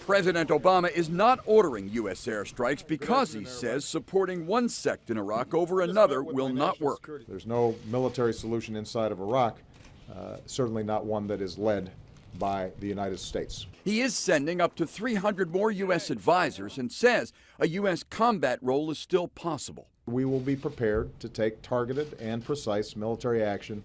President Obama is not ordering U.S. airstrikes because he says supporting one sect in Iraq over another will not work. There's no military solution inside of Iraq, certainly not one that is led by the United States. He is sending up to 300 more U.S. advisors and says a U.S. combat role is still possible. We will be prepared to take targeted and precise military action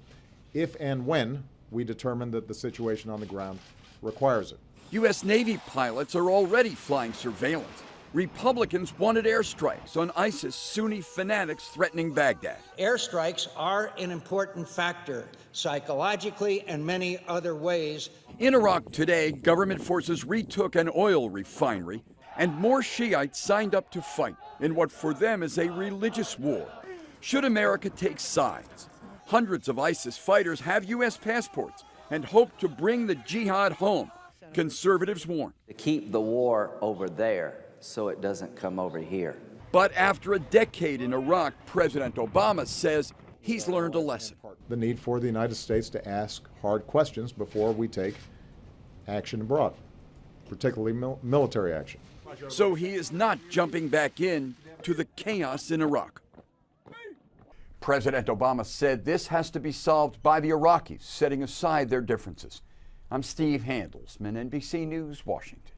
if and when we determine that the situation on the ground requires it. U.S. Navy pilots are already flying surveillance. Republicans wanted airstrikes on ISIS Sunni fanatics threatening Baghdad. Airstrikes are an important factor, psychologically and many other ways. In Iraq today, government forces retook an oil refinery, and more Shiites signed up to fight in what for them is a religious war. Should America take sides? Hundreds of ISIS fighters have U.S. passports and hope to bring the jihad home. Conservatives warn. To keep the war over there so it doesn't come over here. But after a decade in Iraq, President Obama says he's learned a lesson. The need for the United States to ask hard questions before we take action abroad, particularly military action. So he is not jumping back in to the chaos in Iraq. President Obama said this has to be solved by the Iraqis, setting aside their differences. I'm Steve Handelsman, NBC News, Washington.